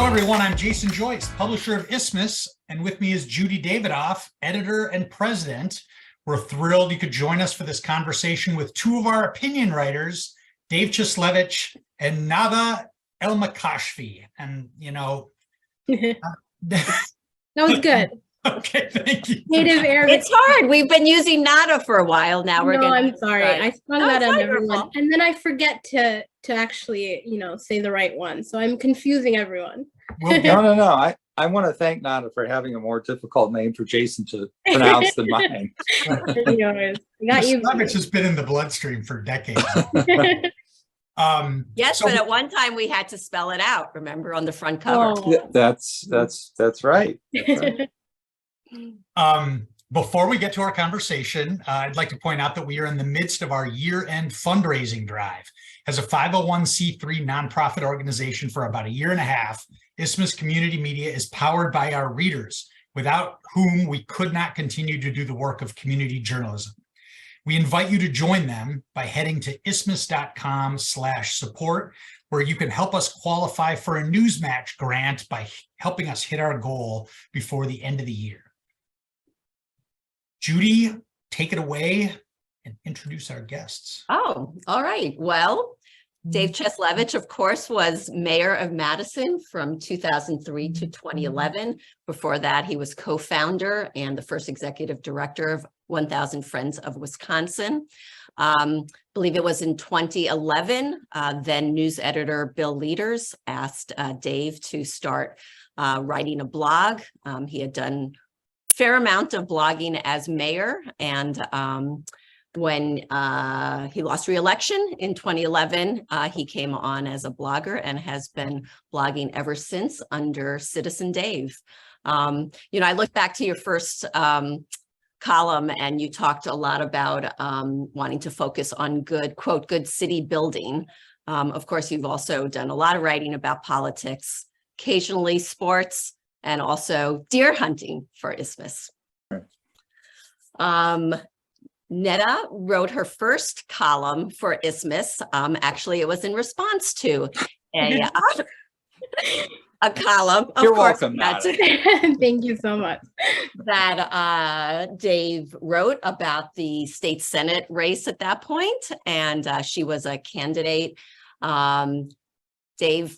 everyone, I'm Jason Joyce, publisher of Isthmus, and with me is Judy Davidoff, editor and president. We're thrilled you could join us for this conversation with two of our opinion writers, Dave Cieslewicz and Nada Elmikashfi. And, you know... That was good. Okay, thank you. Native Arabic. It's hard. We've been using nada for a while now. I'm sorry. I sprung that on everyone. fault. And then I forget to actually, say the right one. So I'm confusing everyone. No. I want to thank Nada for having a more difficult name for Jason to pronounce than mine. Cieslewicz has been in the bloodstream for decades. Yes, but at one time we had to spell it out, remember, on the front cover. Oh. Yeah, that's right. That's right. Before we get to our conversation, I'd like to point out that we are in the midst of our year-end fundraising drive. As a 501c3 nonprofit organization for about a year and a half, Isthmus Community Media is powered by our readers, without whom we could not continue to do the work of community journalism. We invite you to join them by heading to isthmus.com/support, where you can help us qualify for a Newsmatch grant by helping us hit our goal before the end of the year. Judy, take it away and introduce our guests. Oh, all right. Well, Dave Cieslewicz, of course, was mayor of Madison from 2003 to 2011. Before that, he was co-founder and the first executive director of 1000 Friends of Wisconsin. Believe it was in 2011, then news editor Bill Leaders asked Dave to start writing a blog. He had done a fair amount of blogging as mayor, and when he lost re-election in 2011, he came on as a blogger and has been blogging ever since under Citizen Dave. I look back to your first column, and you talked a lot about wanting to focus on good, quote, good city building. Of course, you've also done a lot of writing about politics, occasionally sports, and also deer hunting for Isthmus. Neda wrote her first column for Isthmus. Actually, it was in response to a column. You're welcome, Nada. Thank you so much. That Dave wrote about the state Senate race at that point, and she was a candidate. Dave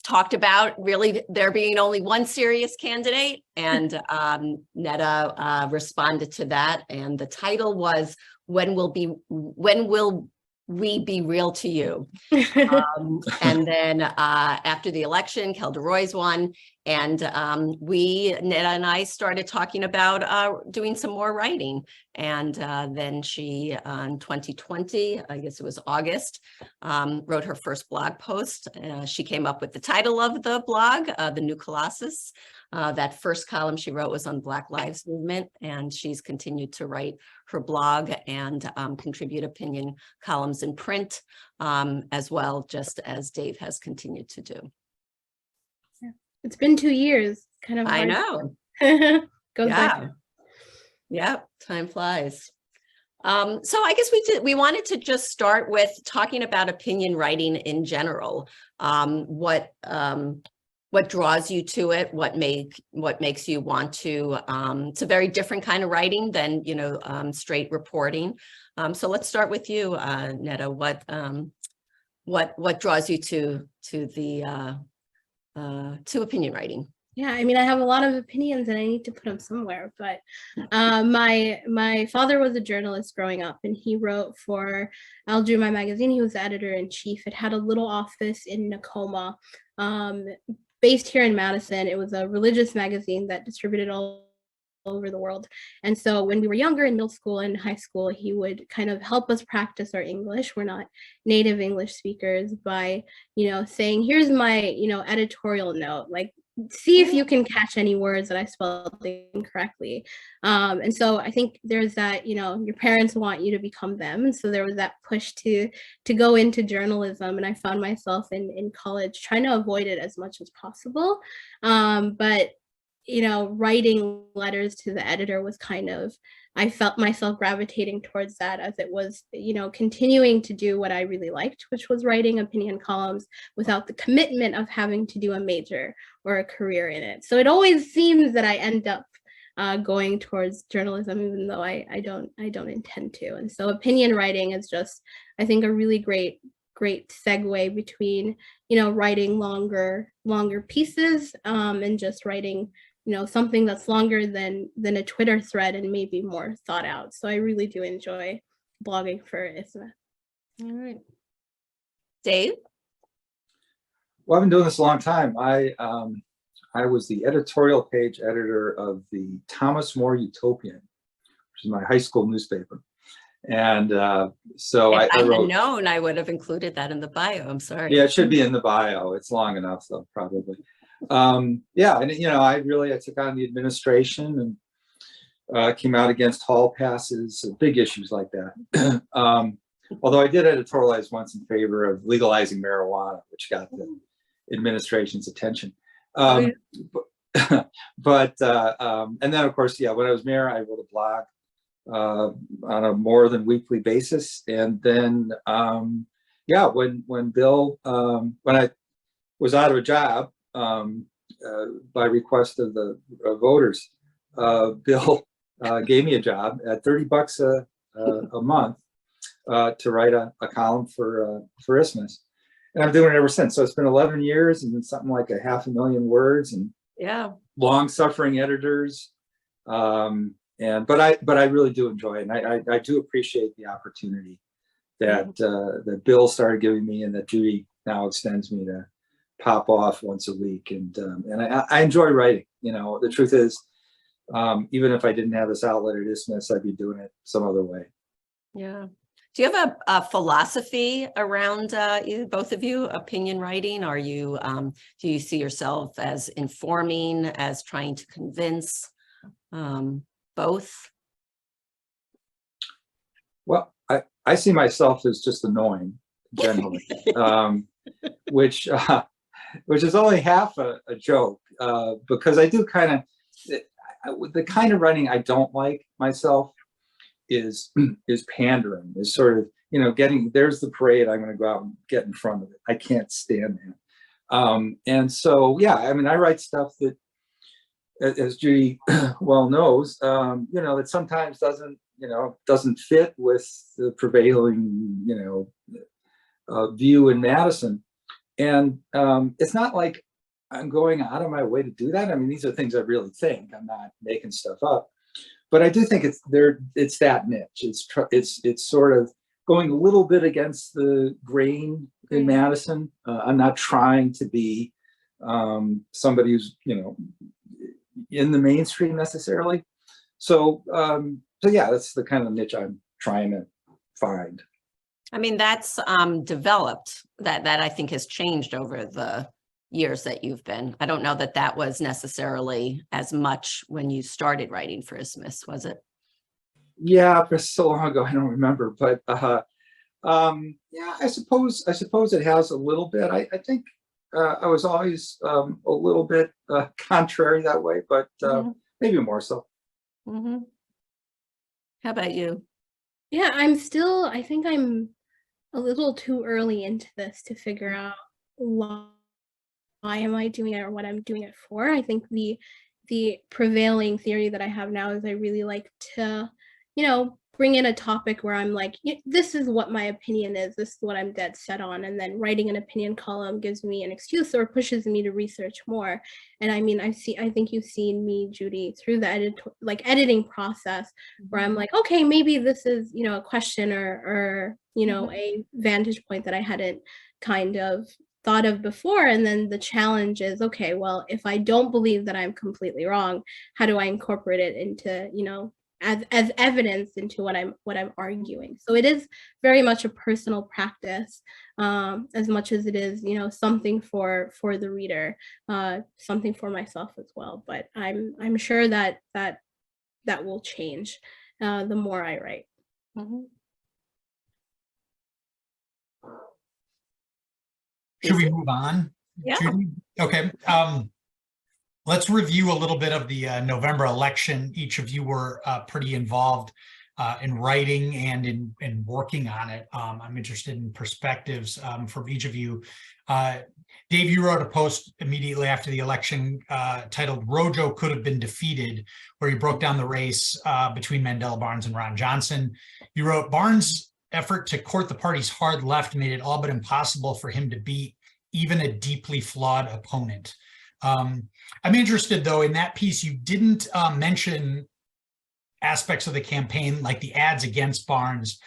talked about really there being only one serious candidate, and Neda responded to that, and the title was "When Will We Be Real to You?" And then after the election, Kelda Roy's won, and Neda and I started talking about doing some more writing. And then she, in 2020, I guess it was August, wrote her first blog post. She came up with the title of the blog, The New Colossus. That first column she wrote was on Black Lives Movement, and she's continued to write her blog and contribute opinion columns in print as well, just as Dave has continued to do. Yeah. It's been 2 years, kind of. I know. Goes back. Yeah, time flies. So I guess we wanted to just start with talking about opinion writing in general. What draws you to it? What makes you want to? It's a very different kind of writing than straight reporting. So let's start with you, Neda. What draws you to opinion writing? Yeah, I mean, I have a lot of opinions and I need to put them somewhere, but my father was a journalist growing up, and he wrote for Al Juma magazine. He was the editor-in-chief. It had a little office in Nakoma, based here in Madison. It was a religious magazine that distributed all over the world. And so when we were younger in middle school and high school, he would kind of help us practice our English. We're not native English speakers, by, saying, here's my, editorial note, like, see if you can catch any words that I spelled incorrectly. And so I think there's that, your parents want you to become them. And so there was that push to go into journalism. And I found myself in college trying to avoid it as much as possible. But writing letters to the editor was kind of, I felt myself gravitating towards that as it was, continuing to do what I really liked, which was writing opinion columns without the commitment of having to do a major or a career in it. So it always seems that I end up going towards journalism, even though I don't intend to. And so opinion writing is just, I think, a really great segue between, writing longer pieces and just writing, something that's longer than a Twitter thread and maybe more thought out. So I really do enjoy blogging for Isthmus. All right. Dave? Well, I've been doing this a long time. I was the editorial page editor of the Thomas More Utopian, which is my high school newspaper. And so If I had wrote, known, I would have included that in the bio. I'm sorry. yeah, it should be in the bio. It's long enough though, probably. Yeah, and I took on the administration and came out against hall passes, big issues like that. Although I did editorialize once in favor of legalizing marijuana, which got the administration's attention. But and then of course, yeah, when I was mayor, I wrote a blog on a more than weekly basis. And then, yeah, when Bill, when I was out of a job, by request of the voters, Bill gave me a job at $30 a month to write a column for Isthmus. And I'm doing it ever since. So it's been 11 years and something like 500,000 words, and Yeah. long suffering editors. But I really do enjoy it. And I do appreciate the opportunity that that Bill started giving me, and that Judy now extends me to pop off once a week. And I enjoy writing. The truth is, even if I didn't have this outlet at Isthmus, I'd be doing it some other way. Yeah. Do you have a philosophy around both of you, opinion writing? Are you do you see yourself as informing, as trying to convince? Both? Well, I see myself as just annoying generally, which is only half a joke, because I do the kind of writing I don't like myself is pandering, is sort of, there's the parade, I'm going to go out and get in front of it. I can't stand that. And so, yeah, I mean, I write stuff that, as Judy well knows, that sometimes doesn't fit with the prevailing, view in Madison. And it's not like I'm going out of my way to do that. I mean, these are things I really think. I'm not making stuff up. But I do think it's that niche. It's sort of going a little bit against the grain in Madison. I'm not trying to be somebody who's, in the mainstream necessarily. So yeah, that's the kind of niche I'm trying to find. I mean, that's developed, that I think has changed over the years that you've been. I don't know that was necessarily as much when you started writing for Isthmus, was it? Yeah, for so long ago, I don't remember, but yeah, I suppose it has a little bit. I think I was always a little bit contrary that way, but maybe more so. Mm-hmm. How about you? Yeah, I think I'm a little too early into this to figure out why am I doing it or what I'm doing it for. I think the prevailing theory that I have now is I really like to, bring in a topic where I'm like, this is what my opinion is, this is what I'm dead set on, and then writing an opinion column gives me an excuse or pushes me to research more. And I mean, I think you've seen me, Judy, through the editing process, where I'm like, okay, maybe this is, a question or a vantage point that I hadn't kind of thought of before. And then the challenge is, okay, well, if I don't believe that I'm completely wrong, how do I incorporate it into, as evidence into what I'm arguing? So it is very much a personal practice, as much as it is, something for the reader, something for myself as well. But I'm sure that will change the more I write. Mm-hmm. Should we move on? Yeah. Judy? Okay. Let's review a little bit of the November election. Each of you were pretty involved in writing and in working on it. I'm interested in perspectives from each of you. Dave, you wrote a post immediately after the election titled "Rojo Could Have Been Defeated," where you broke down the race between Mandela Barnes and Ron Johnson. You wrote, "Barnes' effort to court the party's hard left made it all but impossible for him to beat even a deeply flawed opponent." I'm interested, though, in that piece, you didn't mention aspects of the campaign, like the ads against Barnes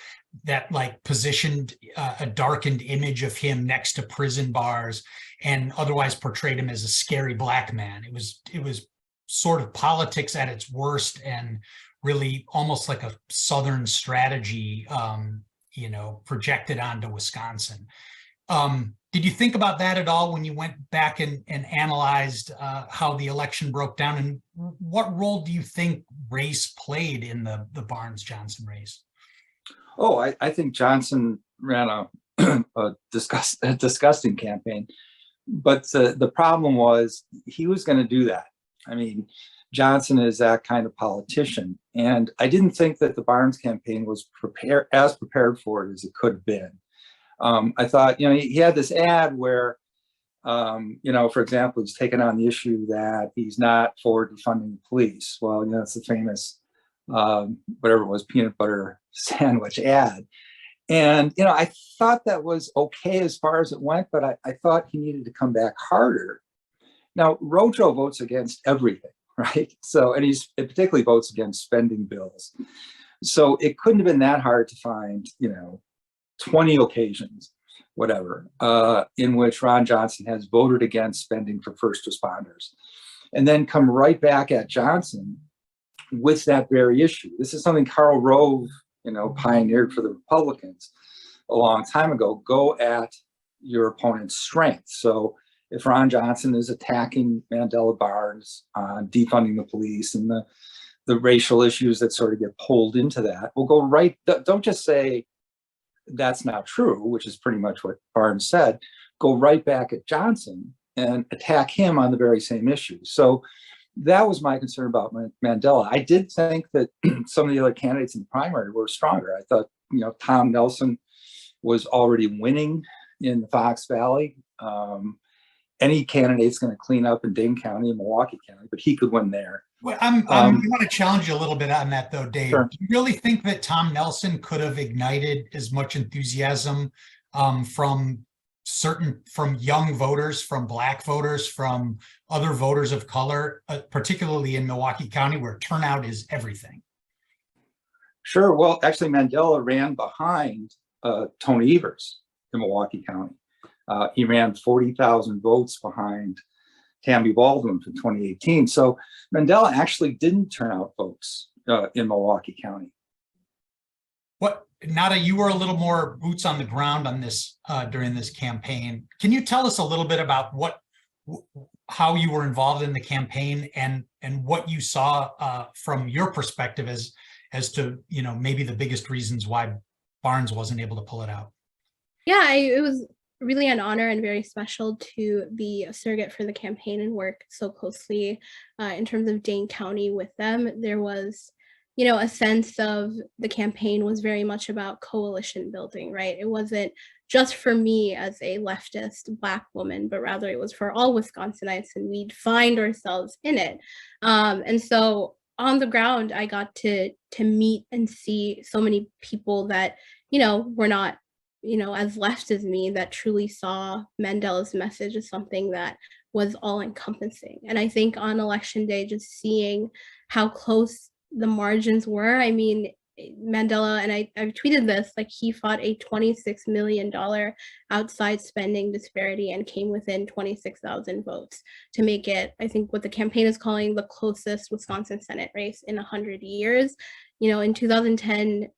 that like positioned a darkened image of him next to prison bars and otherwise portrayed him as a scary black man. It was sort of politics at its worst and really almost like a Southern strategy, projected onto Wisconsin. Did you think about that at all when you went back and analyzed how the election broke down? And what role do you think race played in the Barnes-Johnson race? Oh, I think Johnson ran a disgusting campaign. But the problem was he was going to do that. I mean, Johnson is that kind of politician. And I didn't think that the Barnes campaign was prepared for it as it could have been. I thought, he had this ad where, for example, he's taken on the issue that he's not for defunding the police. Well, it's the famous, whatever it was, peanut butter sandwich ad. And, I thought that was okay as far as it went, but I thought he needed to come back harder. Now, Rojo votes against everything, right? So, and it particularly votes against spending bills. So it couldn't have been that hard to find, 20 occasions, whatever, in which Ron Johnson has voted against spending for first responders, and then come right back at Johnson with that very issue. This is something Karl Rove, pioneered for the Republicans a long time ago. Go at your opponent's strength. So if Ron Johnson is attacking Mandela Barnes on defunding the police and the racial issues that sort of get pulled into that, we'll go right. Don't just say, that's not true, which is pretty much what Barnes said. Go right back at Johnson and attack him on the very same issue. So that was my concern about Mandela. I did think that some of the other candidates in the primary were stronger. I thought, Tom Nelson was already winning in the Fox Valley. Any candidate's going to clean up in Dane County and Milwaukee County, but he could win there. Well, I want to challenge you a little bit on that, though, Dave. Sure. Do you really think that Tom Nelson could have ignited as much enthusiasm from young voters, from Black voters, from other voters of color, particularly in Milwaukee County, where turnout is everything? Sure. Well, actually, Mandela ran behind Tony Evers in Milwaukee County. He ran 40,000 votes behind Tammy Baldwin for 2018. So Mandela actually didn't turn out votes in Milwaukee County. What, Nada, you were a little more boots on the ground on this during this campaign. Can you tell us a little bit about how you were involved in the campaign and what you saw from your perspective as to, maybe the biggest reasons why Barnes wasn't able to pull it out? Yeah, it was really an honor and very special to be a surrogate for the campaign and work so closely in terms of Dane County with them. There was, a sense of the campaign was very much about coalition building, right? It wasn't just for me as a leftist Black woman, but rather it was for all Wisconsinites, and we'd find ourselves in it. And so on the ground, I got to meet and see so many people that, were not as left as me, that truly saw Mandela's message as something that was all encompassing. And I think on election day, just seeing how close the margins were, I mean, Mandela, and I've tweeted this, like he fought a $26 million outside spending disparity and came within 26,000 votes to make it, I think, what the campaign is calling the closest Wisconsin Senate race in 100 years. In 2010,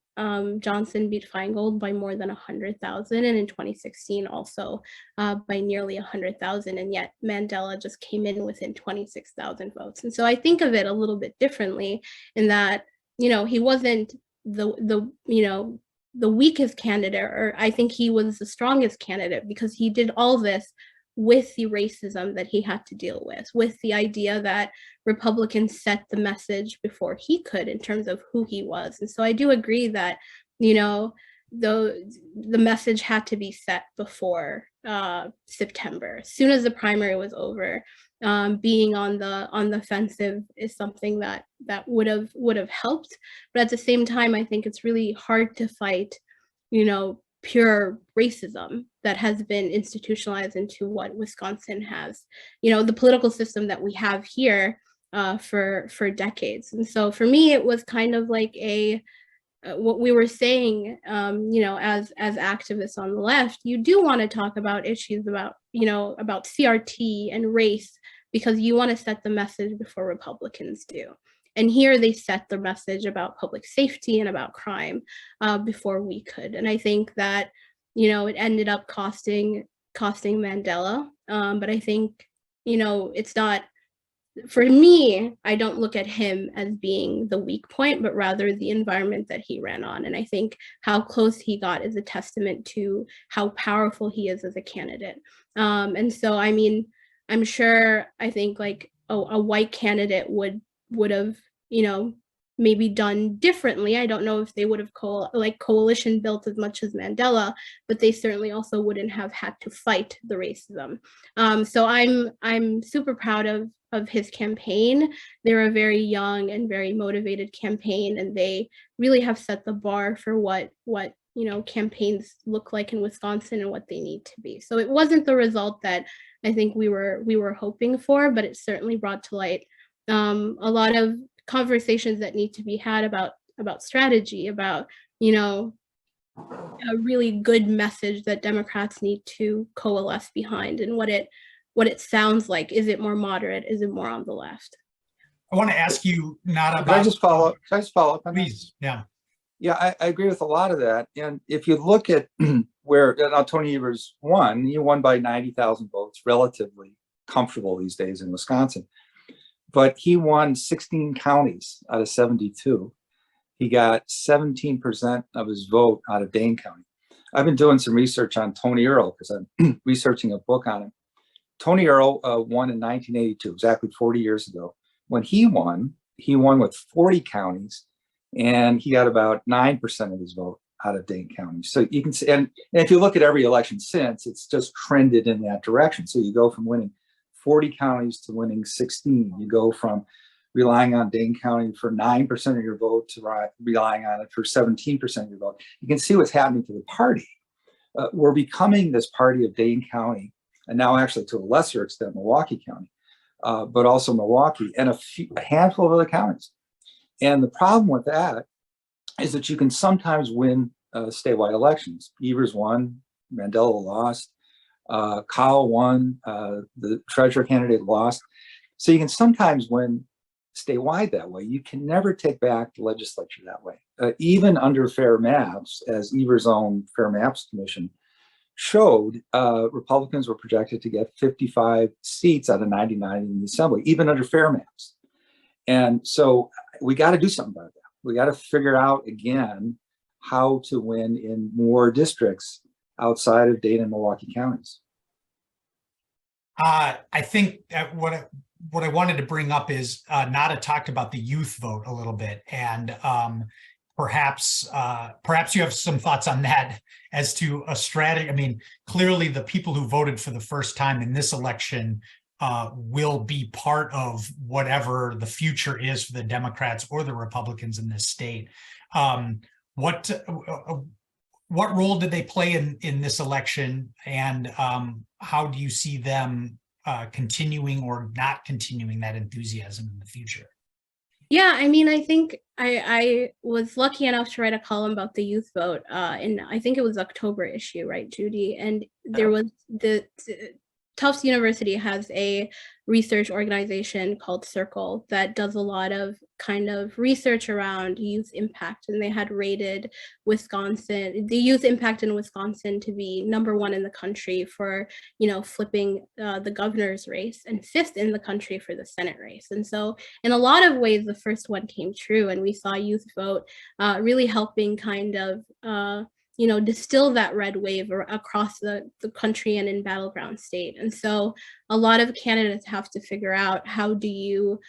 Johnson beat Feingold by more than 100,000, and in 2016 also by nearly 100,000, and yet Mandela just came in within 26,000 votes. And so I think of it a little bit differently in that, he wasn't the weakest candidate, or I think he was the strongest candidate because he did all this with the racism that he had to deal with the idea that Republicans set the message before he could in terms of who he was. And so I do agree that, you know, the message had to be set before September. As soon as the primary was over, being on the offensive is something that would have helped. But at the same time, I think it's really hard to fight, you know, pure racism that has been institutionalized into what Wisconsin has, you know, the political system that we have here for decades. And so for me, it was kind of like what we were saying, you know, as activists on the left, you do want to talk about issues about, you know, about CRT and race, because you want to set the message before Republicans do. And here they set the message about public safety and about crime before we could. And I think that, you know, it ended up costing Mandela. But I think, you know, it's not, for me, I don't look at him as being the weak point, but rather the environment that he ran on. And I think how close he got is a testament to how powerful he is as a candidate. And so, I mean, I'm sure, I think like a white candidate would have, you know, maybe done differently. I don't know if they would have coalition built as much as Mandela, but they certainly also wouldn't have had to fight the racism. So I'm super proud of his campaign. They're a very young and very motivated campaign, and they really have set the bar for what you know, campaigns look like in Wisconsin and what they need to be. So it wasn't the result that I think we were hoping for, but it certainly brought to light a lot of conversations that need to be had about strategy, about, you know, a really good message that Democrats need to coalesce behind, and what it sounds like. Is it more moderate? Is it more on the left? I want to ask you not about. Can I just follow up? Can I just follow up on that? Please, yeah. Yeah, I agree with a lot of that. And if you look at where now Tony Evers won, he won by 90,000 votes, relatively comfortable these days in Wisconsin. But he won 16 counties out of 72. He got 17% of his vote out of Dane County. I've been doing some research on Tony Earl because I'm researching a book on him. Tony Earl won in 1982, exactly 40 years ago. When he won with 40 counties, and he got about 9% of his vote out of Dane County. So you can see, and if you look at every election since, it's just trended in that direction. So you go from winning 40 counties to winning 16. You go from relying on Dane County for 9% of your vote to relying on it for 17% of your vote. You can see what's happening to the party. We're becoming this party of Dane County, and now actually to a lesser extent, Milwaukee County, but also Milwaukee and a handful of other counties. And the problem with that is that you can sometimes win statewide elections. Evers won, Mandela lost, Kyle won, the treasurer candidate lost. So you can sometimes win statewide that way. You can never take back the legislature that way. Even under fair maps, as Evers' own Fair Maps Commission showed, Republicans were projected to get 55 seats out of 99 in the assembly, even under fair maps. And so we got to do something about that. We got to figure out again how to win in more districts outside of Dane and Milwaukee counties. I think that what I wanted to bring up is Nada talked about the youth vote a little bit, and perhaps you have some thoughts on that as to a strategy. I mean, clearly the people who voted for the first time in this election will be part of whatever the future is for the Democrats or the Republicans in this state. What role did they play in this election, and how do you see them continuing or not continuing that enthusiasm in the future? Yeah, I mean, I think I was lucky enough to write a column about the youth vote in, I think it was October issue, right, Judy? And there was Tufts University has a research organization called Circle that does a lot of kind of research around youth impact, and they had rated the youth impact in Wisconsin to be #1 in the country for, you know, flipping the governor's race, and 5th in the country for the Senate race. And so in a lot of ways, the first one came true, and we saw youth vote really helping kind of distill that red wave across the country and in battleground state. And so a lot of candidates have to figure out, how do you,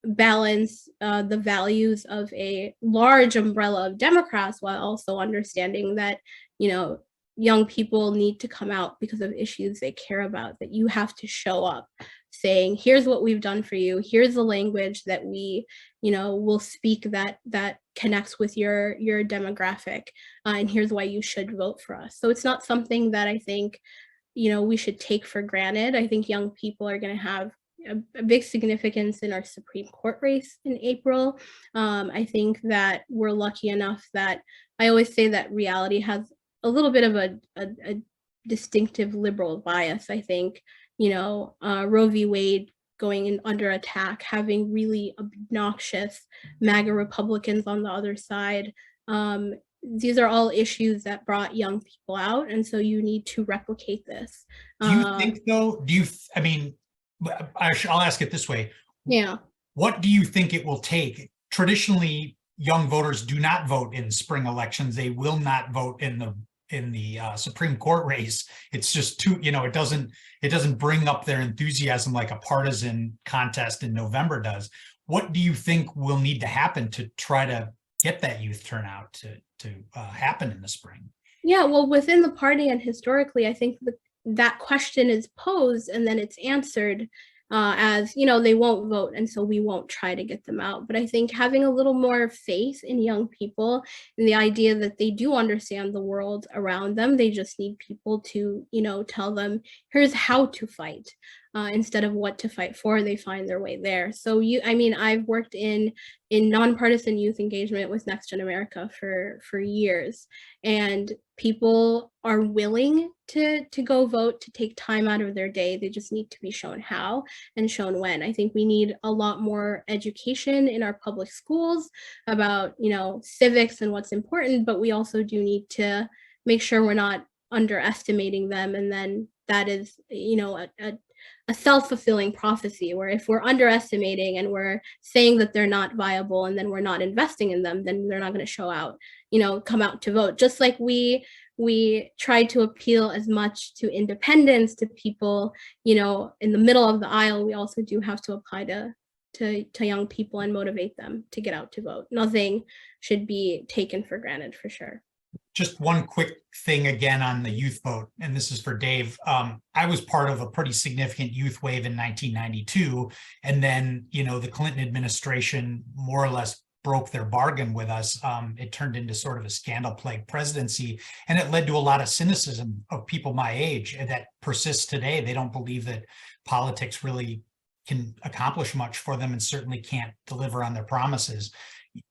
balance the values of a large umbrella of Democrats while also understanding that, young people need to come out because of issues they care about, that you have to show up saying, here's what we've done for you, here's the language that we will speak that connects with your demographic, and here's why you should vote for us. So it's not something that I think we should take for granted. I think young people are going to have a big significance in our Supreme Court race in April. I think that we're lucky enough that I always say that reality has a little bit of a distinctive liberal bias. I think, Roe v. Wade going in under attack, having really obnoxious MAGA Republicans on the other side. These are all issues that brought young people out. And so you need to replicate this. Do you think though, I'll ask it this way. Yeah. What do you think it will take? Traditionally, young voters do not vote in spring elections. They will not vote in the Supreme Court race. It's just too, it doesn't bring up their enthusiasm like a partisan contest in November does. What do you think will need to happen to try to get that youth turnout to happen in the spring? Yeah, well, within the party and historically, I think that question is posed and then it's answered as, they won't vote, and so we won't try to get them out. But I think having a little more faith in young people and the idea that they do understand the world around them, they just need people to, tell them, here's how to fight, instead of what to fight for, they find their way there. So I've worked in nonpartisan youth engagement with Next Gen America for years, and people are willing to go vote, to take time out of their day. They just need to be shown how and shown when. I think we need a lot more education in our public schools about, civics and what's important, but we also do need to make sure we're not underestimating them. And then that is, a self-fulfilling prophecy, where if we're underestimating and we're saying that they're not viable and then we're not investing in them, then they're not going to come out to vote. Just like we try to appeal as much to independence, to people, in the middle of the aisle, we also do have to apply to young people and motivate them to get out to vote. Nothing should be taken for granted, for sure. Just one quick thing again on the youth vote, and this is for Dave. I was part of a pretty significant youth wave in 1992, and then, the Clinton administration more or less broke their bargain with us. It turned into sort of a scandal-plagued presidency, and it led to a lot of cynicism of people my age, and that persists today. They don't believe that politics really can accomplish much for them, and certainly can't deliver on their promises.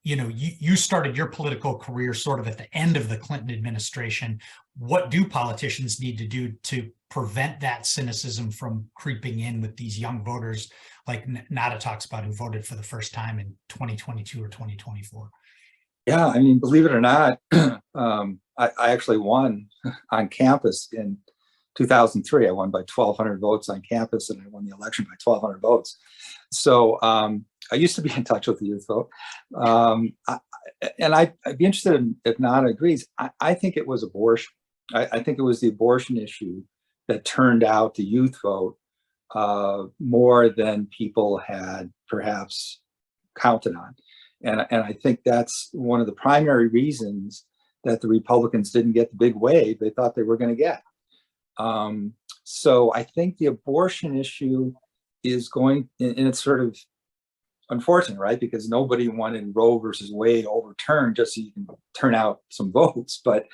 You started your political career sort of at the end of the Clinton administration. What do politicians need to do to prevent that cynicism from creeping in with these young voters, like Nada talks about, who voted for the first time in 2022 or 2024? Yeah, believe it or not, I actually won on campus in 2003. I won by 1,200 votes on campus, and I won the election by 1,200 votes. So I used to be in touch with the youth vote. I'd be interested if Nada agrees. I think it was abortion. I think it was the abortion issue that turned out the youth vote more than people had perhaps counted on. And I think that's one of the primary reasons that the Republicans didn't get the big wave they thought they were going to get. So I think the abortion issue is going, and it's sort of unfortunate, right? Because nobody wanted Roe versus Wade overturned just so you can turn out some votes. But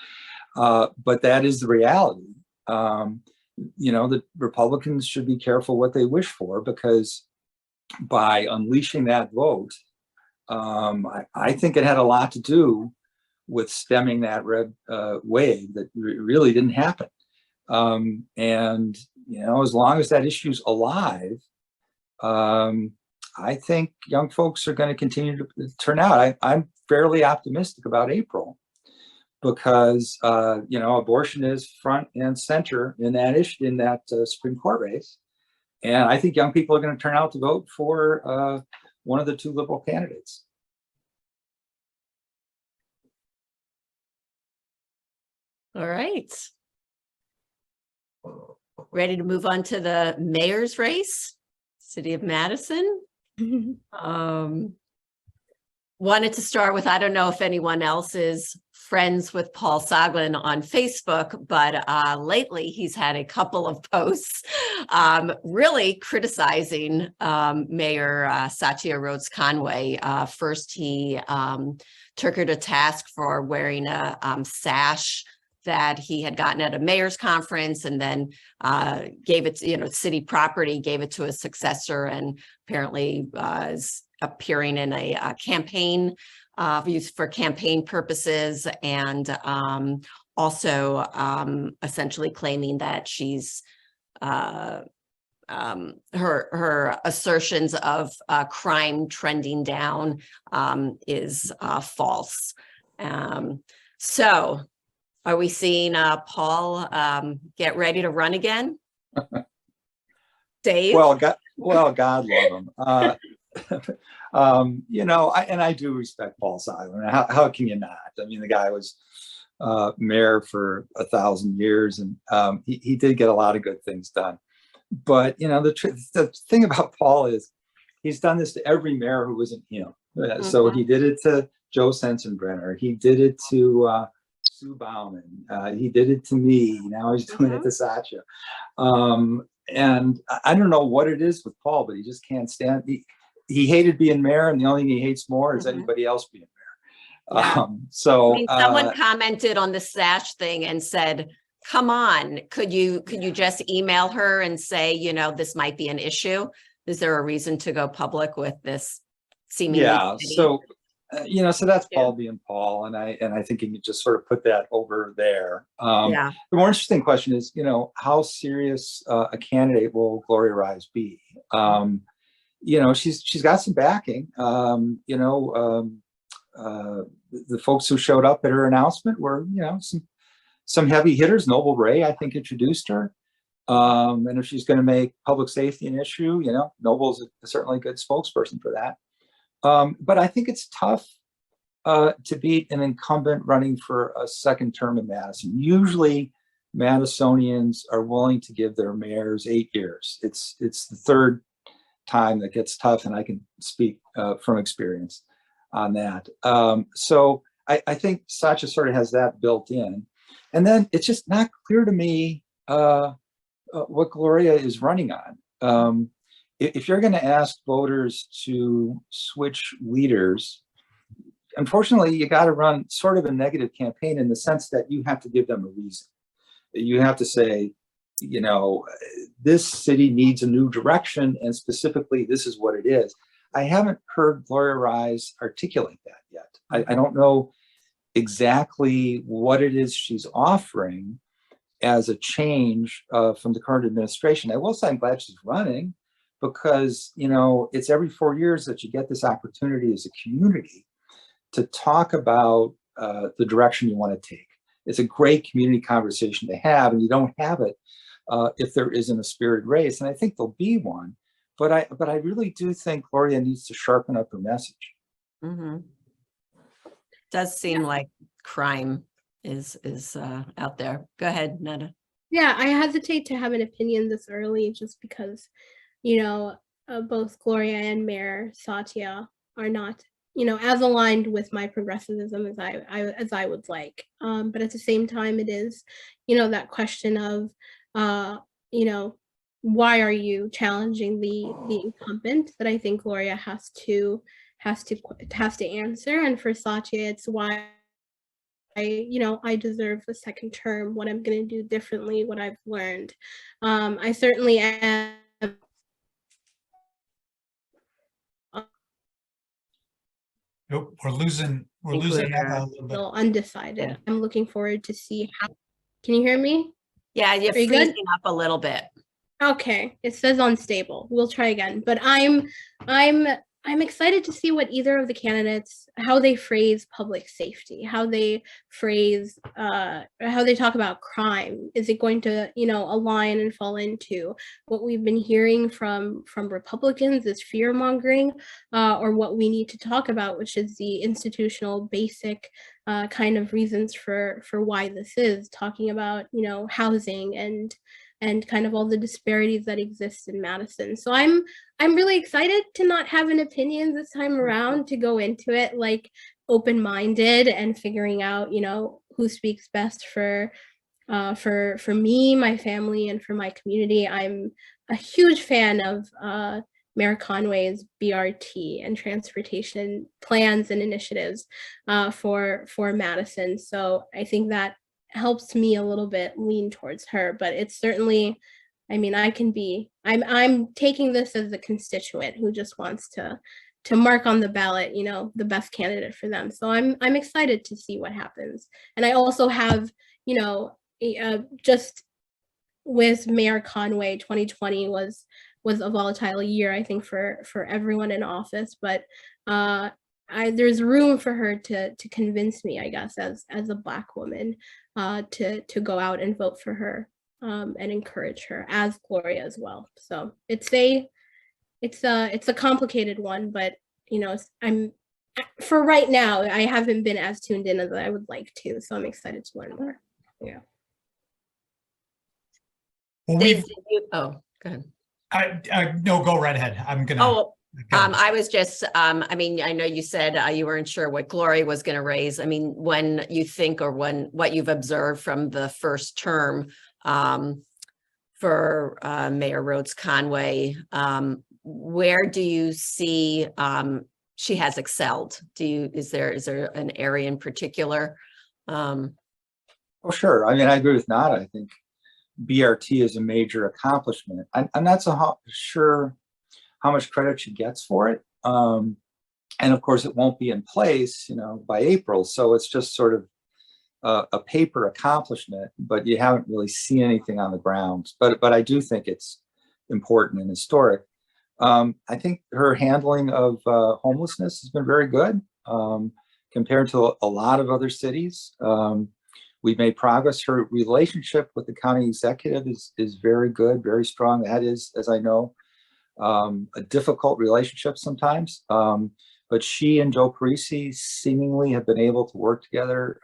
that is the reality. The Republicans should be careful what they wish for, because by unleashing that vote, I think it had a lot to do with stemming that red wave that really didn't happen. As long as that issue's alive, I think young folks are going to continue to turn out. I'm fairly optimistic about April, because abortion is front and center in that issue, in that Supreme Court race, and I think young people are going to turn out to vote for one of the two liberal candidates. All right. Ready to move on to the mayor's race, City of Madison. Wanted to start with, I don't know if anyone else is friends with Paul Soglin on Facebook, but lately he's had a couple of posts really criticizing Mayor Satya Rhodes Conway. First, he took her to task for wearing a sash that he had gotten at a mayor's conference, and then gave it to, city property, gave it to a successor, and apparently is appearing in a campaign used for campaign purposes, and also essentially claiming that she's her assertions of crime trending down is false. So are we seeing Paul get ready to run again? Dave? Well, God love him. I do respect Paul Soglin. How can you not? I mean, the guy was mayor for 1,000 years, and he did get a lot of good things done. But the thing about Paul is he's done this to every mayor who wasn't him. So he did it to Joe Sensenbrenner. He did it to Sue Bauman. He did it to me. Now he's doing it to Satya. And I don't know what it is with Paul, but he just can't stand. He hated being mayor, and the only thing he hates more is anybody else being mayor. Yeah. So someone commented on the sash thing and said, "Come on, could you just email her and say, this might be an issue? Is there a reason to go public with this seemingly?" Yeah. So that's Paul being Paul, and I think you can just sort of put that over there. The more interesting question is, how serious a candidate will Gloria Rise be? She's got some backing. The folks who showed up at her announcement were, some heavy hitters. Noble Ray, I think, introduced her. And if she's going to make public safety an issue, Noble's certainly a good spokesperson for that. But I think it's tough to beat an incumbent running for a second term in Madison. Usually, Madisonians are willing to give their mayors 8 years. It's the third time that gets tough, and I can speak from experience on that. So I think Satya sort of has that built in. And then it's just not clear to me what Gloria is running on. If you're going to ask voters to switch leaders, unfortunately, you got to run sort of a negative campaign in the sense that you have to give them a reason. You have to say, this city needs a new direction, and specifically, this is what it is. I haven't heard Gloria Rise articulate that yet. I don't know exactly what it is she's offering as a change from the current administration. I will say I'm glad she's running, because it's every 4 years that you get this opportunity as a community to talk about the direction you want to take. It's a great community conversation to have, and you don't have it if there isn't a spirited race. And I think there'll be one, but I really do think Gloria needs to sharpen up her message. Does seem like crime is out there. Go ahead, Nada. Yeah, I hesitate to have an opinion this early just because, both Gloria and Mayor Satya are not, as aligned with my progressivism as I would like. But at the same time, it is, that question of, why are you challenging the incumbent, that I think Gloria has to answer. And for Satya, it's why I deserve the second term, what I'm going to do differently, what I've learned. I certainly am. Nope, we're losing a little bit. Undecided. I'm looking forward to see how. Can you hear me? Yeah, you're freezing up a little bit. Okay, it says unstable. We'll try again. But I'm excited to see what either of the candidates, how they phrase public safety, how they phrase, how they talk about crime. Is it going to, align and fall into what we've been hearing from Republicans is fear mongering, or what we need to talk about, which is the institutional basic kind of reasons for why this is, talking about, you know, housing and kind of all the disparities that exist in Madison. So I'm really excited to not have an opinion this time around, to go into it like open-minded and figuring out, you know, who speaks best for me, my family, and for my community. I'm a huge fan of Mayor Conway's BRT and transportation plans and initiatives for Madison. So I think that helps me a little bit lean towards her, but it's certainly, I mean, I'm taking this as a constituent who just wants to mark on the ballot, you know, the best candidate for them. So I'm excited to see what happens. And I also have, you know, just with Mayor Conway, 2020 was a volatile year, I think, for everyone in office, but there's room for her to convince me, I guess, as a Black woman, to go out and vote for her, and encourage her, as Gloria as well. So it's a complicated one, but you know, for right now, I haven't been as tuned in as I would like to, so I'm excited to learn more. Yeah. Well, Dave, go ahead. no, go right ahead. I'm gonna. Oh, I was just, I mean, I know you said you weren't sure what Gloria was going to raise. I mean, when you think, or what you've observed from the first term for Mayor Rhodes Conway, where do you see she has excelled? Is there an area in particular? Oh, sure. I mean, I agree with Nada. I think BRT is a major accomplishment. I'm not so sure how much credit she gets for it. And of course, it won't be in place, you know, by April. So it's just sort of a paper accomplishment, but you haven't really seen anything on the ground. But I do think it's important and historic. I think her handling of homelessness has been very good compared to a lot of other cities. We've made progress. Her relationship with the county executive is very good, very strong. That is, as I know, a difficult relationship sometimes. But she and Joe Parisi seemingly have been able to work together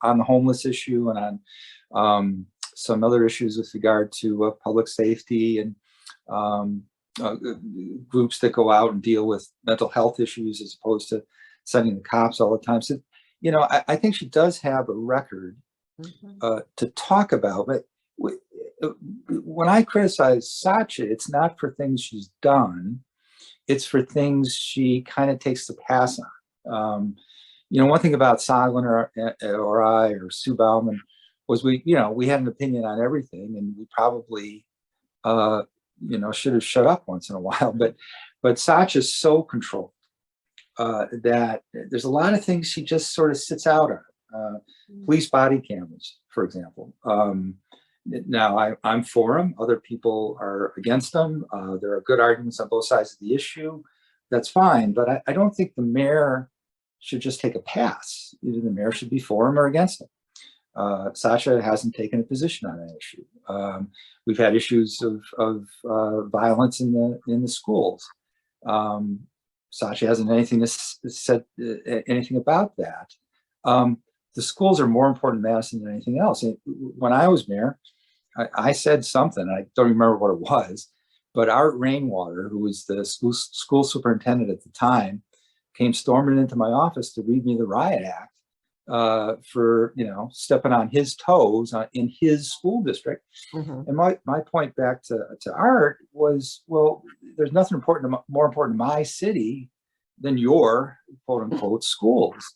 on the homeless issue and on some other issues with regard to public safety and groups that go out and deal with mental health issues as opposed to sending the cops all the time. So, you know, I think she does have a record to talk about. But when I criticize Sacha, it's not for things she's done. It's for things she kind of takes the pass on. You know, one thing about Soglin or I or Sue Bauman was we had an opinion on everything, and we probably, should have shut up once in a while. But Sacha's so controlled that there's a lot of things she just sort of sits out on. Police body cameras, for example. Now, I'm for them. Other people are against them. There are good arguments on both sides of the issue. That's fine. But I don't think the mayor should just take a pass. Either the mayor should be for him or against him. Sacha hasn't taken a position on that issue. We've had issues of violence in the schools. Sacha hasn't said anything about that. The schools are more important in Madison than anything else. When I was mayor, I said something, I don't remember what it was, but Art Rainwater, who was the school superintendent at the time, came storming into my office to read me the Riot Act for stepping on his toes in his school district. And my point back to Art was, well, there's nothing more important in my city than your quote unquote schools.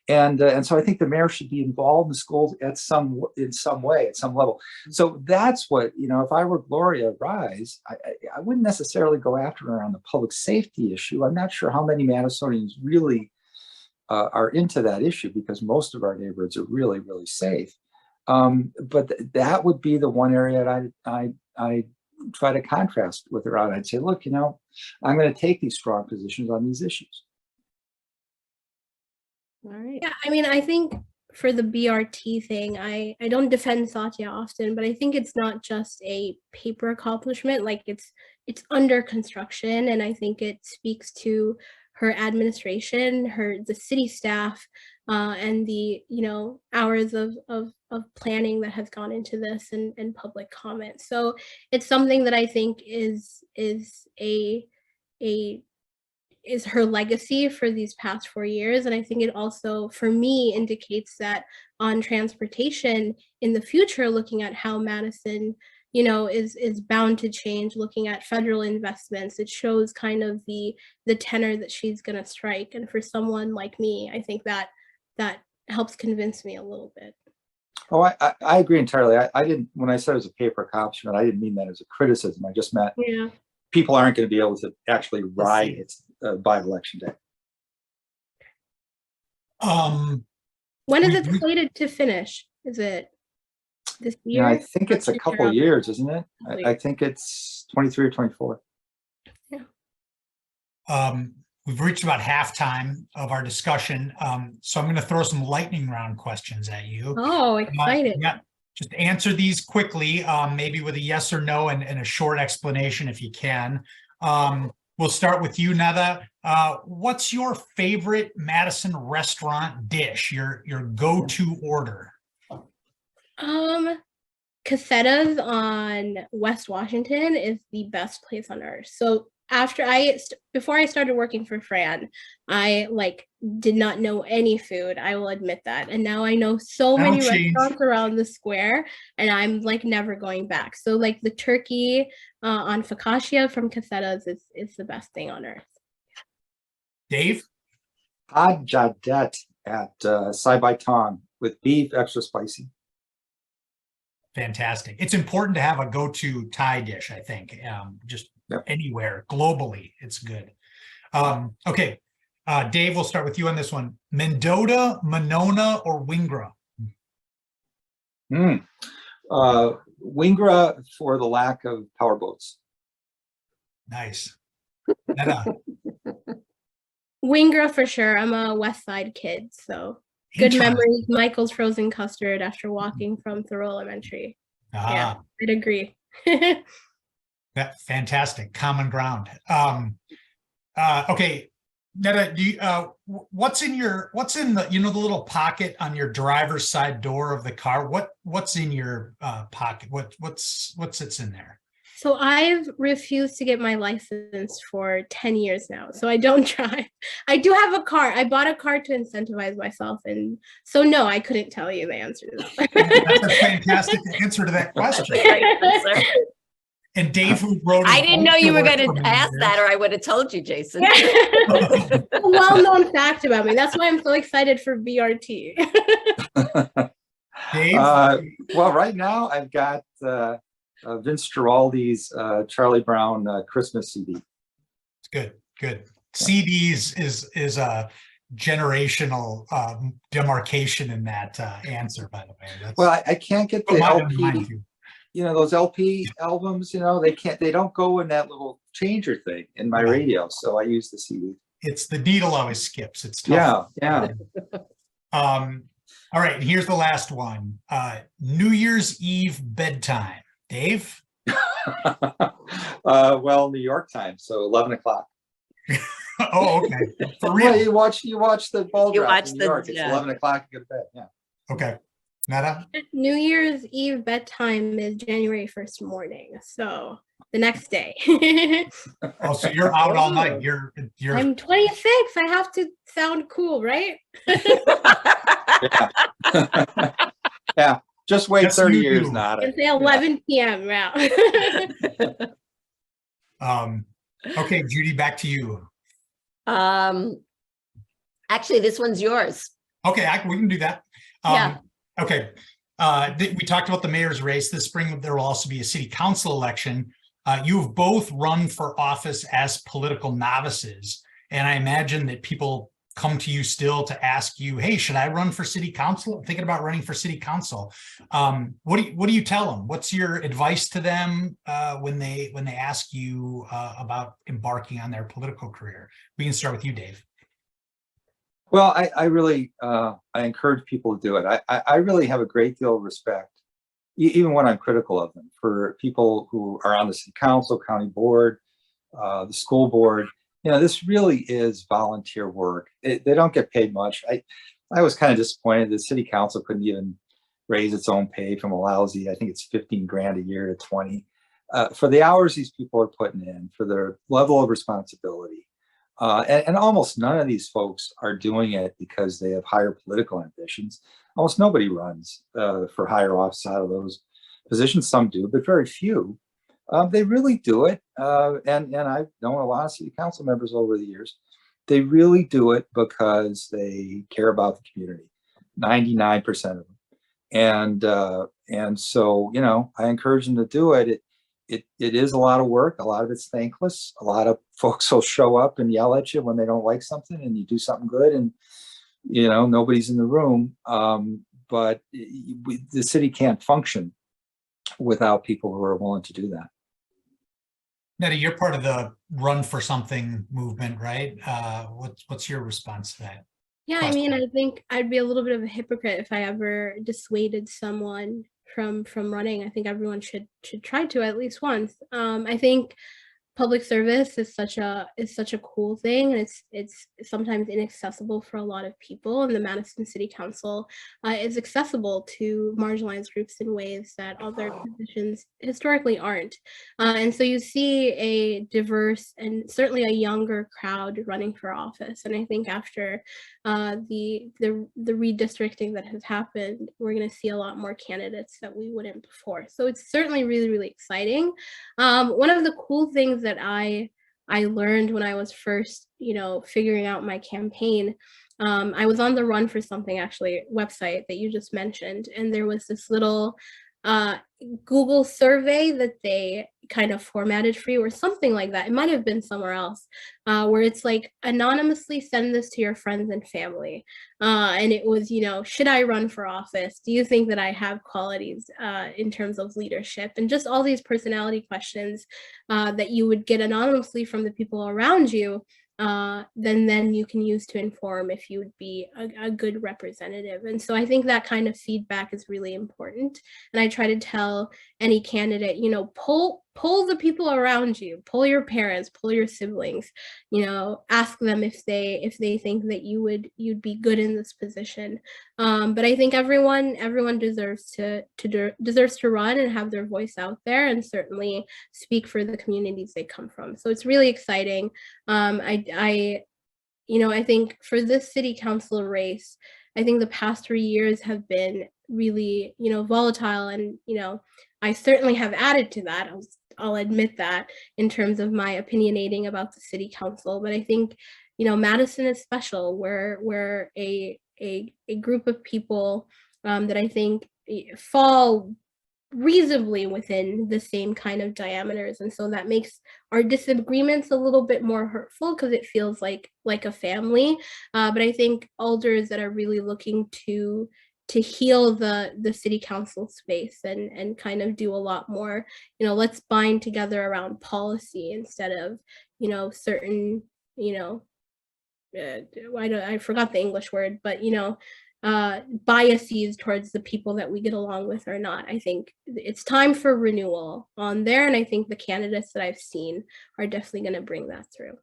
And so I think the mayor should be involved in schools in some way, at some level. So that's what, if I were Gloria Rise, I wouldn't necessarily go after her on the public safety issue. I'm not sure how many Madisonians really are into that issue, because most of our neighborhoods are really, really safe. But that would be the one area that I try to contrast with her on. I'd say, look, I'm going to take these strong positions on these issues. All right. Yeah, I mean, I think for the BRT thing, I don't defend Satya often, but I think it's not just a paper accomplishment. Like it's under construction, and I think it speaks to her administration, the city staff, and the hours of planning that has gone into this and public comment. So it's something that I think is her legacy for these past 4 years. And I think it also, for me, indicates that on transportation in the future, looking at how Madison, is bound to change, looking at federal investments, it shows kind of the tenor that she's going to strike. And for someone like me, I think that helps convince me a little bit. Oh, I agree entirely. I didn't, when I said it was a paper accomplishment, I didn't mean that as a criticism. I just meant people aren't going to be able to actually ride it by election day. When is it slated to finish? Is it this year? Yeah, I think it's a couple of years, isn't it? I think it's 23 or 24. Yeah. We've reached about halftime of our discussion. So I'm going to throw some lightning round questions at you. Oh, excited. Yeah, just answer these quickly, maybe with a yes or no and a short explanation if you can. We'll start with you, Neda. What's your favorite Madison restaurant dish, your go-to order? Casetas on West Washington is the best place on earth. So before I started working for Fran, I did not know any food. I will admit that. And now I know so many restaurants around the square, and I'm never going back. So the turkey on focaccia from Casetas is the best thing on earth. Dave? Jadet at Sai Bai Tong with beef, extra spicy. Fantastic. It's important to have a go-to Thai dish, I think. Anywhere globally, it's good. Okay, Dave, we'll start with you on this one. Mendota, Monona, or Wingra? Wingra for the lack of powerboats. Nice. Wingra for sure. I'm a West Side kid, so good memories. Michael's frozen custard after walking from Thoreau Elementary. Yeah, I'd agree. Fantastic. Common ground. Okay, Neda, what's in the the little pocket on your driver's side door of the car? What's in your pocket? What sits in there? So I've refused to get my license for 10 years now. So I don't drive. I do have a car. I bought a car to incentivize myself. And so no, I couldn't tell you the answer to that. That's a fantastic ansser to that question. And Dave, who wrote I didn't know you were going to ask that, or I would have told you, Jason. A well-known fact about me. That's why I'm so excited for BRT. Dave? Well, right now I've got Vince Giraldi's Charlie Brown Christmas CD. It's good. CDs is a generational demarcation in that answer, by the way. Well, I can't get the LP. Those LP albums, they don't go in that little changer thing in my radio. So I use the CD. It's the needle always skips. It's tough. Yeah. All right. Here's the last one. New Year's Eve bedtime. Dave? Well, New York time. So 11 o'clock. Oh, okay. For real. Well, you watch the ball drop in New York. It's 11 o'clock. You go to bed. Yeah. Okay. Neda? New Year's Eve bedtime is January 1st morning, so the next day. Oh, so you're out all night. You're. I'm 26. I have to sound cool, right? Yeah. Just wait 30 years, Nada. It's 11 p.m. now. Okay, Judy, back to you. Actually, this one's yours. Okay, we can do that. Yeah. Okay. We talked about the mayor's race. This spring, there will also be a city council election. You've both run for office as political novices. And I imagine that people come to you still to ask you, hey, should I run for city council? I'm thinking about running for city council. What do you tell them? What's your advice to them when they ask you about embarking on their political career? We can start with you, Dave. Well, I really, I encourage people to do it. I really have a great deal of respect, even when I'm critical of them, for people who are on the city council, county board, the school board, this really is volunteer work. They don't get paid much. I was kind of disappointed the city council couldn't even raise its own pay from a lousy, I think it's 15 grand a year to 20, for the hours these people are putting in, for their level of responsibility. And almost none of these folks are doing it because they have higher political ambitions. Almost nobody runs for higher office out of those positions. Some do, but very few. They really do it. And I've known a lot of city council members over the years. They really do it because they care about the community, 99% of them. And so, I encourage them to do it. It is a lot of work. A lot of it's thankless. A lot of folks will show up and yell at you when they don't like something and you do something good and, nobody's in the room. But the city can't function without people who are willing to do that. Nettie, you're part of the Run for Something movement, right? What's your response to that? Yeah, I mean, I think I'd be a little bit of a hypocrite if I ever dissuaded someone from running. I think everyone should try to at least once. I think public service is such a cool thing, and it's sometimes inaccessible for a lot of people, and the Madison City Council is accessible to marginalized groups in ways that other positions historically aren't. And so you see a diverse and certainly a younger crowd running for office. And I think after the redistricting that has happened, we're going to see a lot more candidates that we wouldn't before. So it's certainly really, really exciting. One of the cool things that I learned when I was first, figuring out my campaign, I was on the Run for Something actually website that you just mentioned, and there was this little Google survey that they kind of formatted for you or something like that. It might have been somewhere else, where it's like anonymously send this to your friends and family. And it was, should I run for office? Do you think that I have qualities in terms of leadership? And just all these personality questions that you would get anonymously from the people around you. Then you can use to inform if you would be a good representative. And so I think that kind of feedback is really important. And I try to tell any candidate, poll the people around you, poll your parents, poll your siblings, ask them if they think that you'd be good in this position. But I think everyone deserves to run and have their voice out there, and certainly speak for the communities they come from. So it's really exciting. I think for this city council race, I think the past 3 years have been really, volatile, and I certainly have added to that. I'll admit that in terms of my opinionating about the city council. But I think, Madison is special. We're a group of people that I think fall reasonably within the same kind of diameters, and so that makes our disagreements a little bit more hurtful because it feels like a family. But I think alders that are really looking to heal the city council space and kind of do a lot more, let's bind together around policy instead of, certain, I forgot the English word, but, biases towards the people that we get along with or not. I think it's time for renewal on there. And I think the candidates that I've seen are definitely going to bring that through.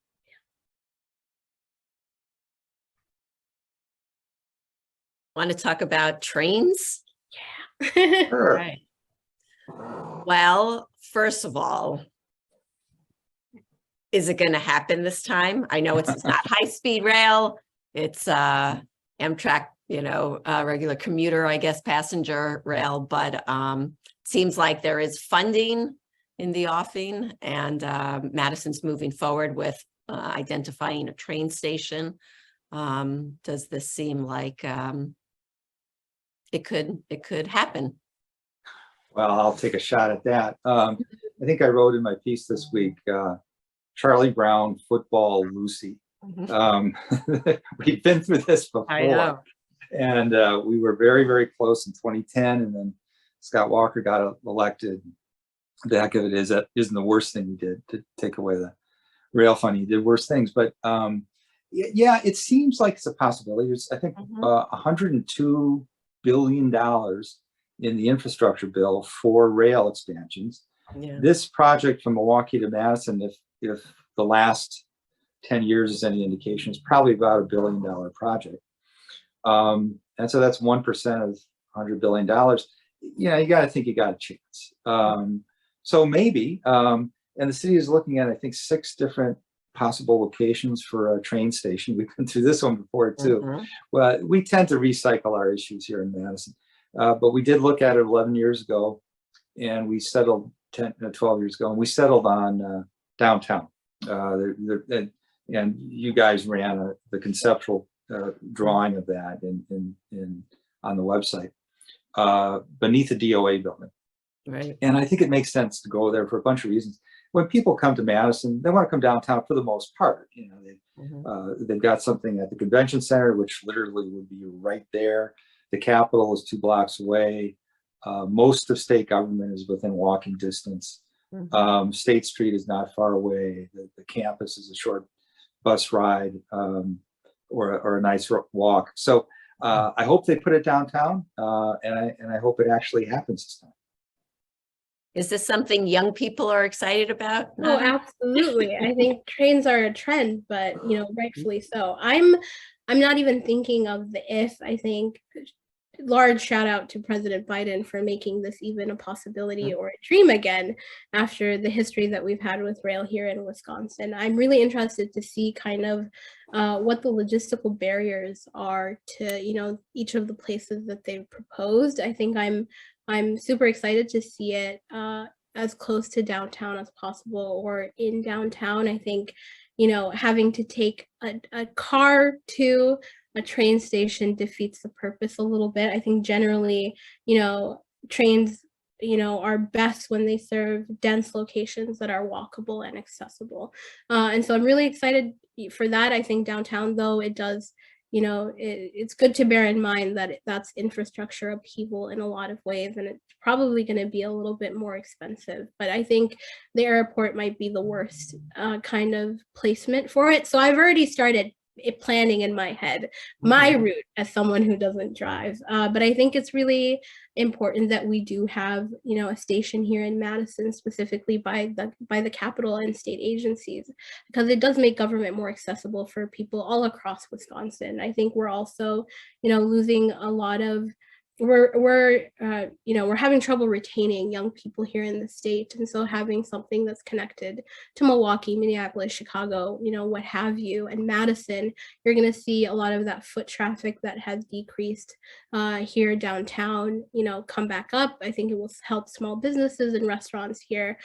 Want to talk about trains? Yeah. Sure. Right. Well, first of all, is it going to happen this time? I know it's not high-speed rail. It's Amtrak, regular commuter, I guess, passenger rail, but seems like there is funding in the offing, and Madison's moving forward with identifying a train station. Does this seem like it could happen? Well, I'll take a shot at that. I think I wrote in my piece this week, Charlie Brown, football, Lucy. We've been through this before. I know. And we were very, very close in 2010. And then Scott Walker got elected. The heck of it is that isn't the worst thing he did to take away the rail funding. He did worse things. But yeah, it seems like it's a possibility. There's, I think, $102 billion in the infrastructure bill for rail expansions. Yeah. This project from Milwaukee to Madison, if the last 10 years is any indication, is probably about $1 billion project. And so that's 1% of $100 billion. You know, you got to think you got a chance. So maybe, and the city is looking at, I think, 6 different possible locations for a train station. We've been through this one before too. Mhm. Well, we tend to recycle our issues here in Madison, but we did look at it 11 years ago, and we settled 12 years ago, and we settled on downtown. And you guys ran the conceptual drawing of that on the website beneath the DOA building. Right. And I think it makes sense to go there for a bunch of reasons. When people come to Madison, they want to come downtown for the most part. You know, they've got something at the convention center, which literally would be right there. The Capitol is 2 blocks away. Most of state government is within walking distance. State Street is not far away. The campus is a short bus ride or a nice walk. So I hope they put it downtown, and I hope it actually happens this time. Is this something young people are excited about? Oh, absolutely. I think trains are a trend, but rightfully so. I'm not even thinking of the if. I think large shout out to President Biden for making this even a possibility or a dream again after the history that we've had with rail here in Wisconsin. I'm really interested to see kind of what the logistical barriers are to each of the places that they've proposed. I think I'm super excited to see it as close to downtown as possible or in downtown. I think having to take a car to a train station defeats the purpose a little bit. I think generally, trains, are best when they serve dense locations that are walkable and accessible. And so I'm really excited for that. I think downtown, though, it does, it's good to bear in mind that that's infrastructure upheaval in a lot of ways, and it's probably going to be a little bit more expensive. But I think the airport might be the worst kind of placement for it. So I've already started planning in my head my route as someone who doesn't drive, but I think it's really important that we do have a station here in Madison, specifically by the Capitol and state agencies, because it does make government more accessible for people all across Wisconsin. I think we're also losing a lot of we're having trouble retaining young people here in the state, and so having something that's connected to Milwaukee, Minneapolis, Chicago, what have you, and Madison, you're going to see a lot of that foot traffic that has decreased here downtown, come back up. I think it will help small businesses and restaurants here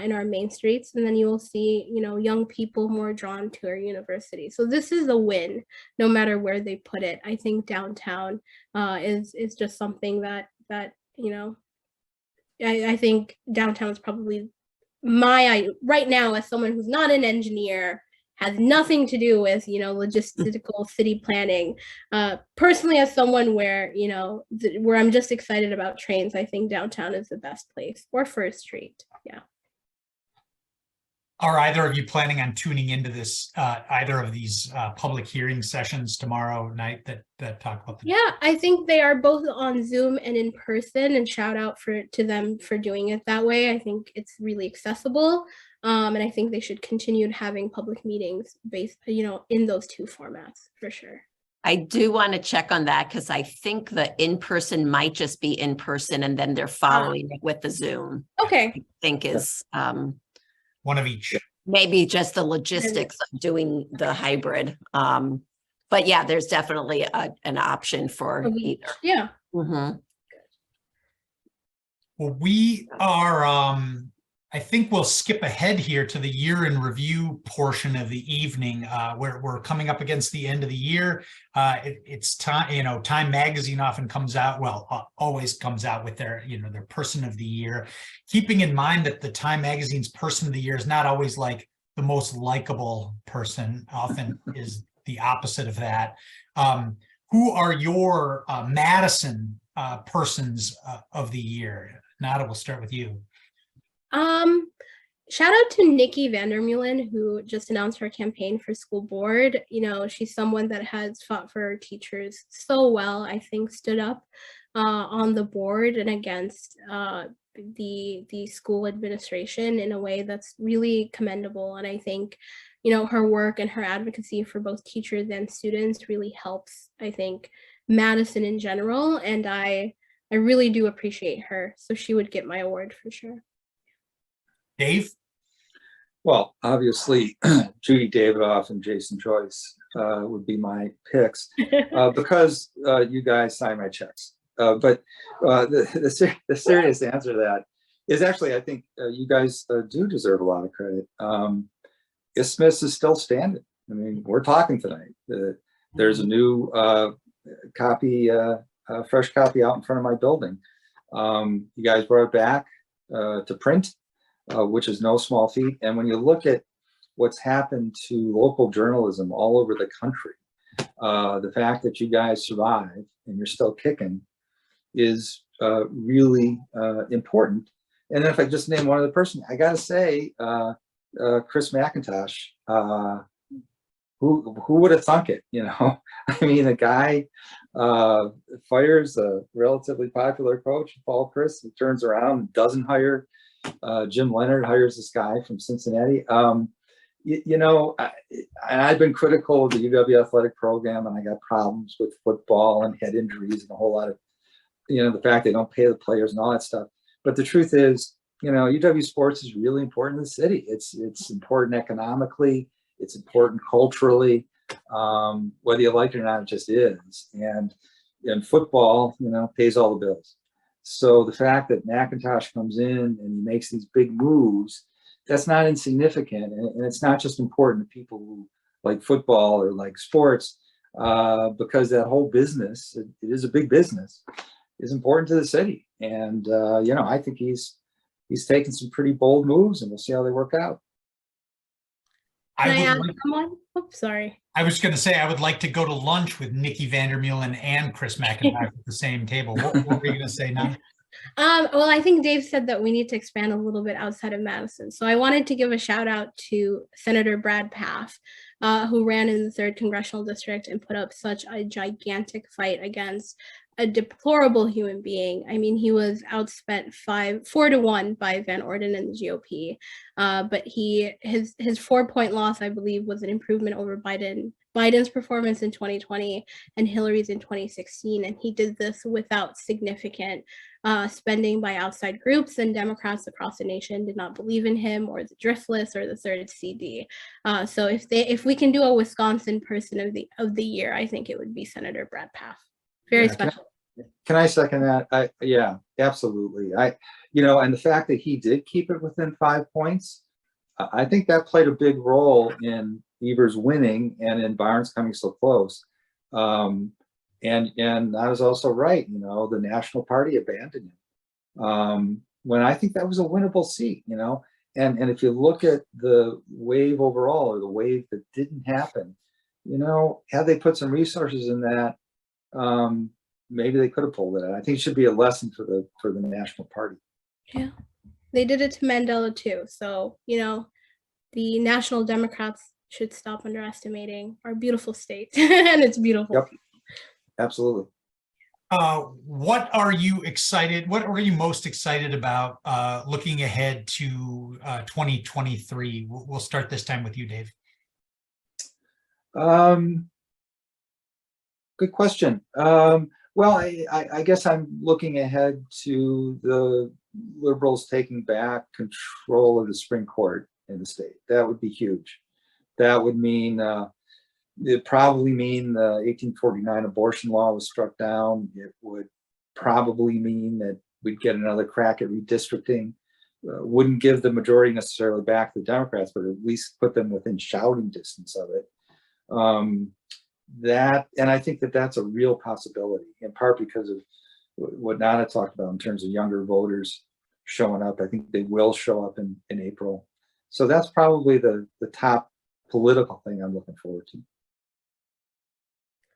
in our main streets, and then you will see young people more drawn to our university. So this is a win, no matter where they put it. I think downtown is just something that I think downtown is probably right now, as someone who's not an engineer, has nothing to do with logistical city planning. Personally, as someone where where I'm just excited about trains, I think downtown is the best place, or First Street. Yeah. Are either of you planning on tuning into this, either of these public hearing sessions tomorrow night that talk about the? Yeah, I think they are both on Zoom and in person, and shout out to them for doing it that way. I think it's really accessible, and I think they should continue having public meetings based, in those 2 formats for sure. I do want to check on that, because I think the in-person might just be in person, and then they're following it with the Zoom. Okay. I think is One of each. maybe just the logistics of doing the hybrid. But yeah, there's definitely an option for either. Yeah. Mhm. Well, we are, I think we'll skip ahead here to the year in review portion of the evening. We're coming up against the end of the year. It's time, Time Magazine often comes out, always comes out with their person of the year, keeping in mind that the Time Magazine's person of the year is not always like the most likable person, often is the opposite of that. Who are your Madison persons of the year? Nada, we'll start with you. Shout out to Nikki Vandermeulen, who just announced her campaign for school board. She's someone that has fought for her teachers so well, I think stood up on the board and against the school administration in a way that's really commendable. And I think, her work and her advocacy for both teachers and students really helps, I think, Madison in general. And I really do appreciate her. So she would get my award for sure. Dave? Well, obviously, Judy Davidoff and Jason Joyce would be my picks because you guys sign my checks. But the serious answer to that is actually, I think you guys do deserve a lot of credit. Isthmus is still standing. I mean, we're talking tonight. There's a new copy, fresh copy out in front of my building. You guys brought it back to print, which is no small feat. And when you look at what's happened to local journalism all over the country, the fact that you guys survived and you're still kicking is really important. And then if I just name one other person, I gotta say, Chris McIntosh, who would have thunk it, you know? I mean, the guy fires a relatively popular coach, Paul Chris, and turns around and doesn't hire Jim Leonard, hires this guy from Cincinnati. You know, and I've been critical of the UW athletic program, and I got problems with football and head injuries and a whole lot of, you know, the fact they don't pay the players and all that stuff. But the truth is, you know, UW sports is really important to the city. It's important economically. It's important culturally. Whether you like it or not, it just is. And football, you know, pays all the bills. So the fact that McIntosh comes in and he makes these big moves, that's not insignificant. And it's not just important to people who like football or like sports, because that whole business, it is a big business, is important to the city. And, you know, I think he's taken some pretty bold moves, and we'll see how they work out. Can I add someone? Oops, sorry. I was going to say I would like to go to lunch with Nikki Vandermeulen and Chris McIntosh at the same table. What were you going to say now? Well, I think Dave said that we need to expand a little bit outside of Madison. So I wanted to give a shout out to Senator Brad Pfaff, who ran in the 3rd Congressional District and put up such a gigantic fight against a deplorable human being. I mean, he was outspent 4-1 by Van Orden and the GOP. But his 4-point loss, I believe, was an improvement over Biden's performance in 2020 and Hillary's in 2016. And he did this without significant spending by outside groups, and Democrats across the nation did not believe in him or the Driftless or the 3rd CD. So if we can do a Wisconsin Person of the Year, I think it would be Senator Brad Pfaff. Very special. Can I second that? Yeah, absolutely. You know, and the fact that he did keep it within 5 points, I think that played a big role in Evers winning and in Barnes coming so close. And I was also right. You know, the National Party abandoned him when I think that was a winnable seat. You know, and if you look at the wave overall, or the wave that didn't happen, you know, had they put some resources in that, maybe they could have pulled it out. I think it should be a lesson for the National Party. Yeah, they did it to Mandela too. So, you know, the National Democrats should stop underestimating our beautiful state. And it's beautiful. Yep, absolutely. What are you most excited about looking ahead to 2023? We'll start this time with you, Dave. Good question. Well, I guess I'm looking ahead to the Liberals taking back control of the Supreme Court in the state. That would be huge. That would mean, it'd probably mean the 1849 abortion law was struck down. It would probably mean that we'd get another crack at redistricting. Wouldn't give the majority necessarily back to the Democrats, but at least put them within shouting distance of it. And I think that that's a real possibility, in part because of what Nana talked about in terms of younger voters showing up. I think they will show up in April. So that's probably the top political thing I'm looking forward to.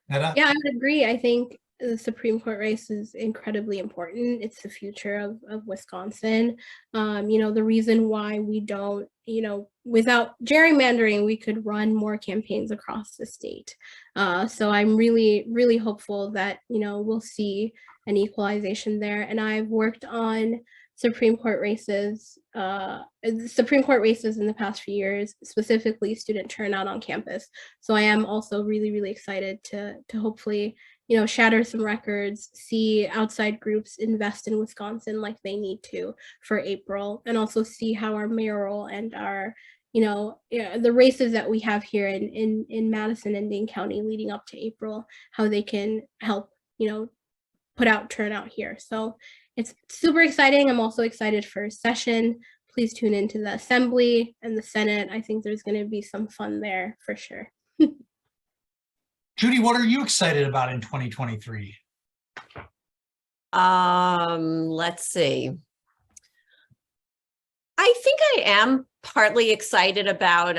Yeah, I would agree. I think the Supreme Court race is incredibly important. It's the future of Wisconsin. You know, the reason why we don't, you know, without gerrymandering, we could run more campaigns across the state. So I'm really, really hopeful that, you know, we'll see an equalization there. And I've worked on Supreme Court races in the past few years, specifically student turnout on campus. So I am also really, really excited to hopefully, shatter some records, see outside groups invest in Wisconsin like they need to for April, and also see how our mayoral and our, the races that we have here in Madison and Dane County leading up to April, how they can help, put out turnout here. So it's super exciting. I'm also excited for session. Please tune into the Assembly and the Senate. I think there's going to be some fun there for sure. Judy, what are you excited about in 2023? Let's see. I think I am partly excited about,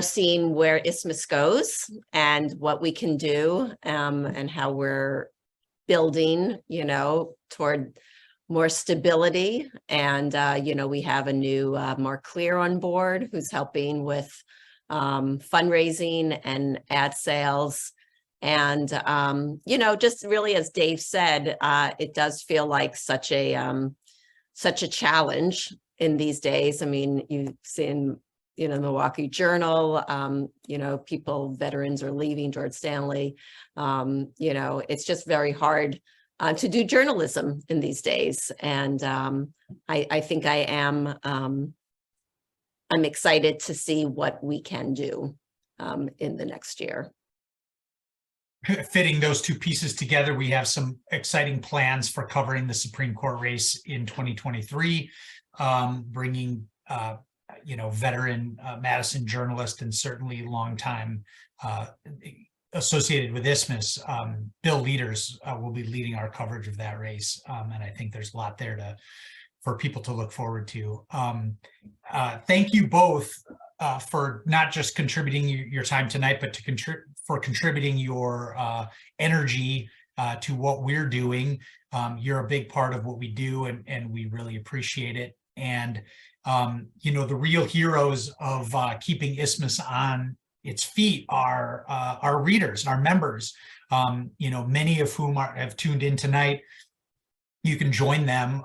seeing where Isthmus goes and what we can do, and how we're building, toward more stability. And, we have a new Mark Clear on board who's helping with fundraising and ad sales. And, just really, as Dave said, it does feel like such a challenge in these days. I mean, you've seen, the Milwaukee Journal, veterans are leaving, George Stanley. It's just very hard to do journalism in these days. And I think I am, I'm excited to see what we can do in the next year. Fitting those two pieces together, we have some exciting plans for covering the Supreme Court race in 2023, bringing veteran Madison journalist and certainly longtime associated with Isthmus, Bill Leaders will be leading our coverage of that race. And I think there's a lot there for people to look forward to. Thank you both for not just contributing your time tonight, but for contributing your energy to what we're doing. You're a big part of what we do, and we really appreciate it. And the real heroes of keeping Isthmus on its feet are our readers, our members, many of whom have tuned in tonight. You can join them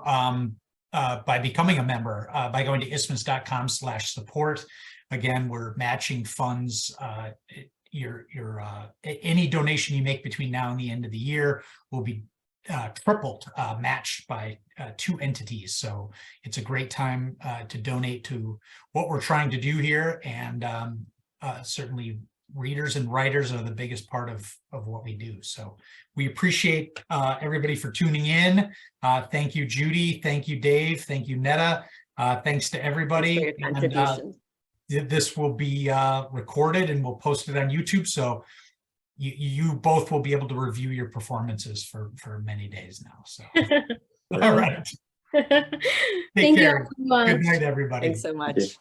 by becoming a member, by going to isthmus.com/support. Again, we're matching funds. Any donation you make between now and the end of the year will be tripled, matched by 2 entities. So it's a great time to donate to what we're trying to do here. And certainly readers and writers are the biggest part of what we do. So we appreciate everybody for tuning in. Thank you, Judy. Thank you, Dave. Thank you, Netta. Thanks to everybody. And, this will be recorded and we'll post it on YouTube. So you both will be able to review your performances for many days now. So, all right. Take Thank care. you so much. Good night, everybody. Thanks so much.